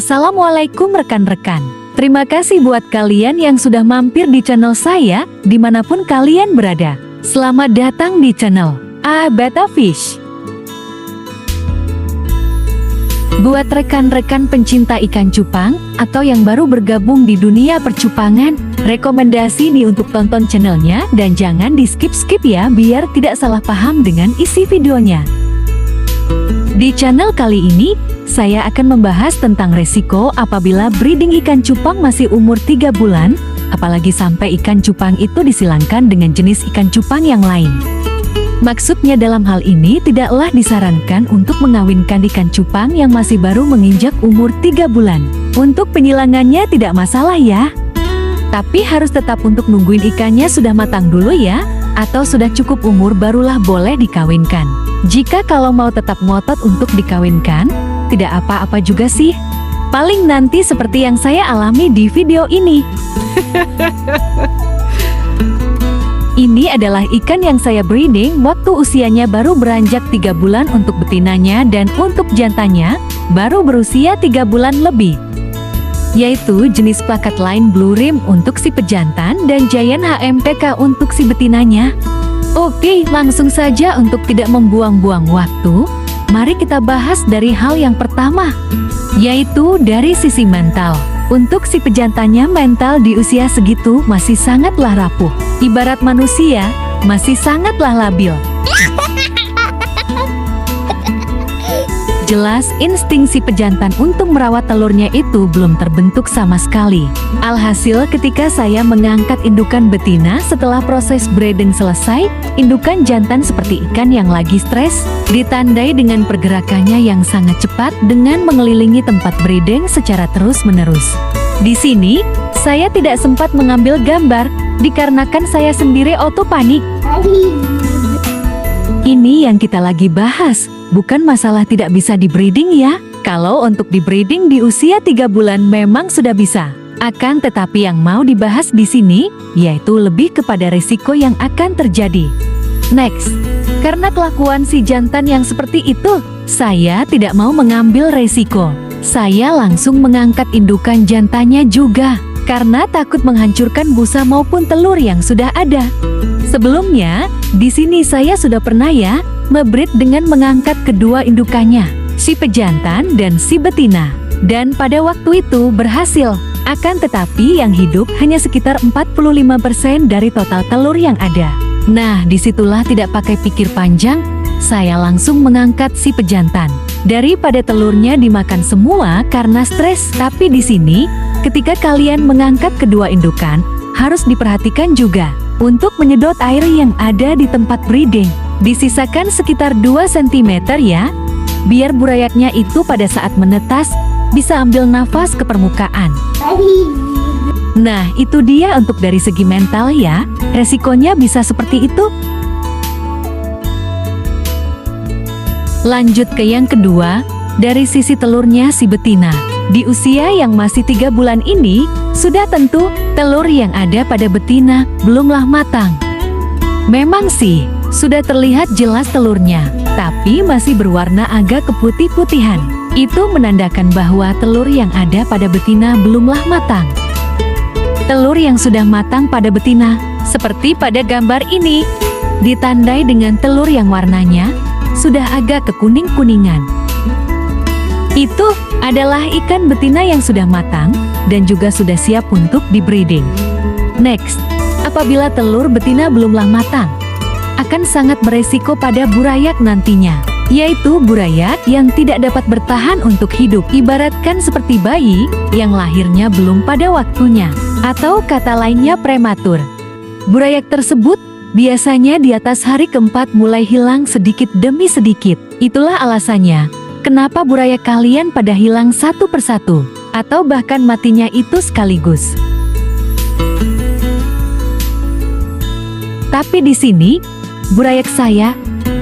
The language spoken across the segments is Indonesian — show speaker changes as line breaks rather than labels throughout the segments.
Assalamualaikum rekan-rekan. Terima kasih buat kalian yang sudah mampir di channel saya, dimanapun kalian berada. Selamat datang di channel Betta Fish. Buat rekan-rekan pencinta ikan cupang, atau yang baru bergabung di dunia percupangan, rekomendasi nih untuk tonton channelnya dan jangan di skip-skip ya biar tidak salah paham dengan isi videonya. Di channel kali ini, saya akan membahas tentang resiko apabila breeding ikan cupang masih umur 3 bulan, apalagi sampai ikan cupang itu disilangkan dengan jenis ikan cupang yang lain. Maksudnya dalam hal ini tidaklah disarankan untuk mengawinkan ikan cupang yang masih baru menginjak umur 3 bulan. Untuk penyilangannya tidak masalah ya. Tapi harus tetap untuk nungguin ikannya sudah matang dulu ya, atau sudah cukup umur barulah boleh dikawinkan. Jika kalau mau tetap ngotot untuk dikawinkan, tidak apa-apa juga sih. Paling nanti seperti yang saya alami di video ini. Ini adalah ikan yang saya breeding waktu usianya baru beranjak 3 bulan untuk betinanya dan untuk jantannya baru berusia 3 bulan lebih. Yaitu jenis plakat line blue rim untuk si pejantan dan giant HMPK untuk si betinanya. Oke, langsung saja untuk tidak membuang-buang waktu, mari kita bahas dari hal yang pertama, yaitu dari sisi mental. Untuk si pejantannya mental di usia segitu masih sangatlah rapuh. Ibarat manusia, masih sangatlah labil. Jelas insting si pejantan untuk merawat telurnya itu belum terbentuk sama sekali. Alhasil ketika saya mengangkat indukan betina setelah proses breeding selesai, indukan jantan seperti ikan yang lagi stres, ditandai dengan pergerakannya yang sangat cepat dengan mengelilingi tempat breeding secara terus-menerus. Di sini, saya tidak sempat mengambil gambar, dikarenakan saya sendiri auto panik. Ini yang kita lagi bahas, bukan masalah tidak bisa di-breeding ya. Kalau untuk di-breeding di usia 3 bulan memang sudah bisa. Akan tetapi yang mau dibahas di sini, yaitu lebih kepada risiko yang akan terjadi. Next, karena kelakuan si jantan yang seperti itu, saya tidak mau mengambil resiko. Saya langsung mengangkat indukan jantannya juga, karena takut menghancurkan busa maupun telur yang sudah ada. Sebelumnya, di sini saya sudah pernah ya, nge-breed dengan mengangkat kedua indukannya, si pejantan dan si betina. Dan pada waktu itu berhasil, akan tetapi yang hidup hanya sekitar 45% dari total telur yang ada. Nah, disitulah tidak pakai pikir panjang, saya langsung mengangkat si pejantan. Daripada telurnya dimakan semua karena stres, tapi di sini, ketika kalian mengangkat kedua indukan, harus diperhatikan juga untuk menyedot air yang ada di tempat breeding. Disisakan sekitar 2 cm ya, biar burayaknya itu pada saat menetas, bisa ambil nafas ke permukaan. Nah, itu dia untuk dari segi mental ya, resikonya bisa seperti itu. Lanjut ke yang kedua, dari sisi telurnya si betina. Di usia yang masih 3 bulan ini, sudah tentu telur yang ada pada betina belumlah matang. Memang sih, sudah terlihat jelas telurnya, tapi masih berwarna agak keputih-putihan. Itu menandakan bahwa telur yang ada pada betina belumlah matang. Telur yang sudah matang pada betina, seperti pada gambar ini, ditandai dengan telur yang warnanya sudah agak kekuning-kuningan. Itu adalah ikan betina yang sudah matang dan juga sudah siap untuk di-breeding. Next, apabila telur betina belumlah matang, akan sangat beresiko pada burayak nantinya, yaitu burayak yang tidak dapat bertahan untuk hidup, ibaratkan seperti bayi yang lahirnya belum pada waktunya, atau kata lainnya prematur. Burayak tersebut biasanya di atas hari keempat mulai hilang sedikit demi sedikit. Itulah alasannya kenapa burayak kalian pada hilang satu persatu, atau bahkan matinya itu sekaligus. Tapi di sini, burayak saya,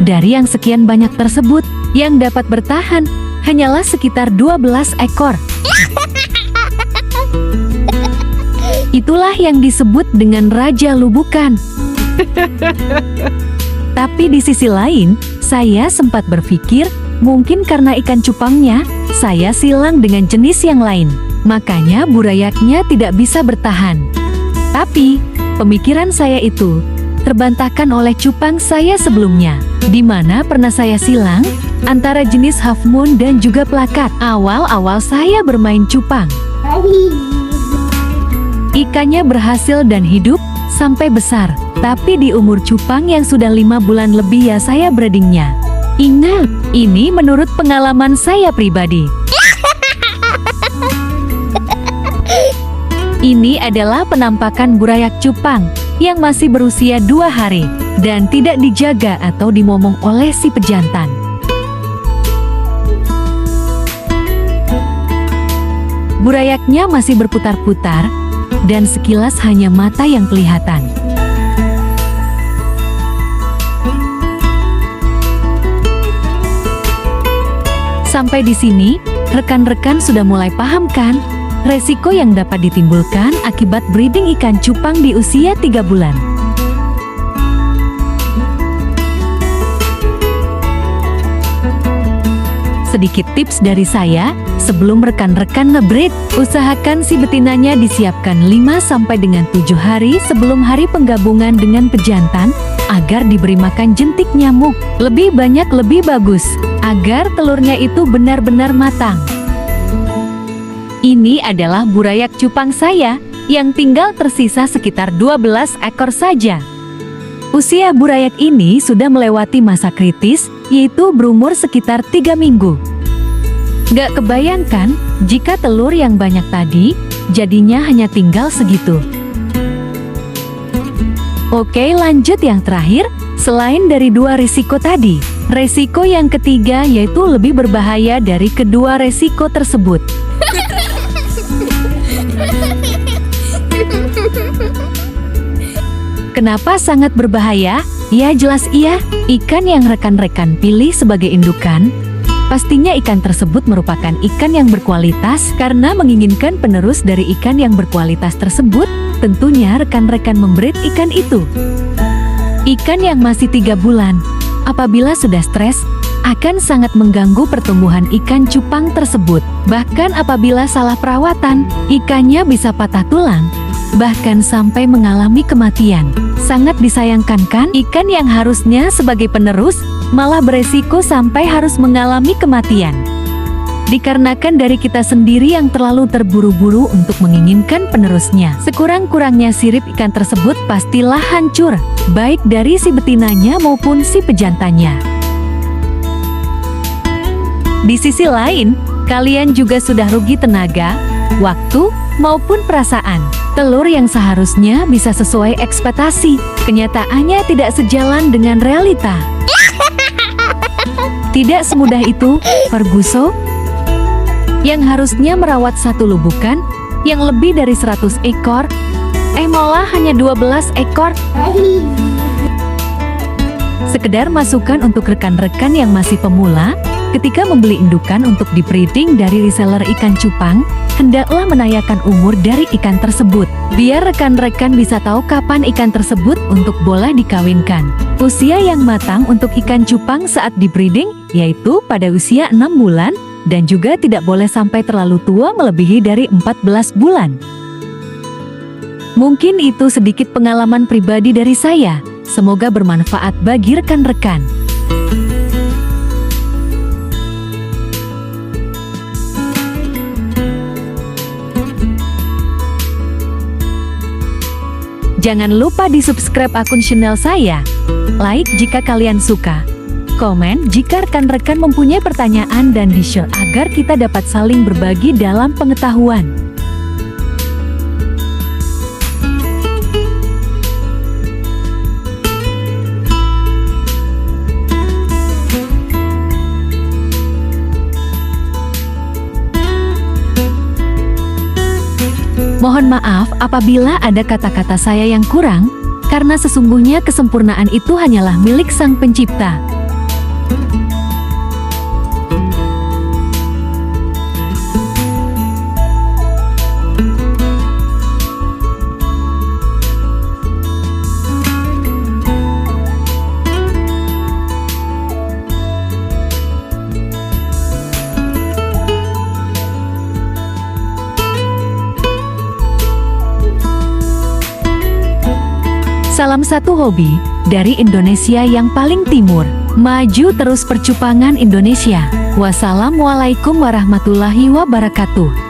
dari yang sekian banyak tersebut, yang dapat bertahan, hanyalah sekitar 12 ekor. Itulah yang disebut dengan Raja Lubukan. Tapi di sisi lain, saya sempat berpikir, Mungkin karena ikan cupangnya, saya silang dengan jenis yang lain. Makanya burayaknya tidak bisa bertahan. Tapi, pemikiran saya itu terbantahkan oleh cupang saya sebelumnya, di mana pernah saya silang antara jenis half moon dan juga plakat. Awal-awal saya bermain cupang, ikannya berhasil dan hidup sampai besar. Tapi di umur cupang yang sudah 5 bulan lebih ya saya breedingnya. Ingat, ini menurut pengalaman saya pribadi. Ini adalah penampakan burayak cupang yang masih berusia 2 hari dan tidak dijaga atau dimomong oleh si pejantan. Burayaknya masih berputar-putar dan sekilas hanya mata yang kelihatan. Sampai di sini, rekan-rekan sudah mulai paham kan? Resiko yang dapat ditimbulkan akibat breeding ikan cupang di usia 3 bulan. Sedikit tips dari saya, sebelum rekan-rekan ngebreed, usahakan si betinanya disiapkan 5 sampai dengan 7 hari sebelum hari penggabungan dengan pejantan, agar diberi makan jentik nyamuk. Lebih banyak lebih bagus, agar telurnya itu benar-benar matang. Ini adalah burayak cupang saya, yang tinggal tersisa sekitar 12 ekor saja. Usia burayak ini sudah melewati masa kritis, yaitu berumur sekitar 3 minggu. Gak kebayangkan, jika telur yang banyak tadi, jadinya hanya tinggal segitu. Oke, lanjut yang terakhir, selain dari 2 risiko tadi, resiko yang ketiga yaitu lebih berbahaya dari kedua resiko tersebut. Kenapa sangat berbahaya? Ya jelas iya, ikan yang rekan-rekan pilih sebagai indukan, pastinya ikan tersebut merupakan ikan yang berkualitas. Karena menginginkan penerus dari ikan yang berkualitas tersebut, tentunya rekan-rekan membreed ikan itu. Ikan yang masih 3 bulan, apabila sudah stres, akan sangat mengganggu pertumbuhan ikan cupang tersebut. Bahkan apabila salah perawatan, ikannya bisa patah tulang, bahkan sampai mengalami kematian. Sangat disayangkan kan, ikan yang harusnya sebagai penerus, malah beresiko sampai harus mengalami kematian. Dikarenakan dari kita sendiri yang terlalu terburu-buru untuk menginginkan penerusnya. Sekurang-kurangnya sirip ikan tersebut pastilah hancur, baik dari si betinanya maupun si pejantannya. Di sisi lain, kalian juga sudah rugi tenaga, waktu, maupun perasaan. Telur yang seharusnya bisa sesuai ekspektasi, kenyataannya tidak sejalan dengan realita. Tidak semudah itu, Ferguson, yang harusnya merawat satu lubukan, yang lebih dari 100 ekor, malah hanya 12 ekor. Sekedar masukan untuk rekan-rekan yang masih pemula, ketika membeli indukan untuk di-breeding dari reseller ikan cupang, hendaklah menanyakan umur dari ikan tersebut, biar rekan-rekan bisa tahu kapan ikan tersebut untuk boleh dikawinkan. Usia yang matang untuk ikan cupang saat di-breeding, yaitu pada usia 6 bulan, dan juga tidak boleh sampai terlalu tua melebihi dari 14 bulan. Mungkin itu sedikit pengalaman pribadi dari saya, semoga bermanfaat bagi rekan-rekan. Jangan lupa di-subscribe akun channel saya, like jika kalian suka, komen jika rekan-rekan mempunyai pertanyaan, dan di-share agar kita dapat saling berbagi dalam pengetahuan. Mohon maaf apabila ada kata-kata saya yang kurang, karena sesungguhnya kesempurnaan itu hanyalah milik Sang Pencipta. Salam satu hobi dari Indonesia yang paling timur. Maju terus percupangan Indonesia. Wassalamualaikum warahmatullahi wabarakatuh.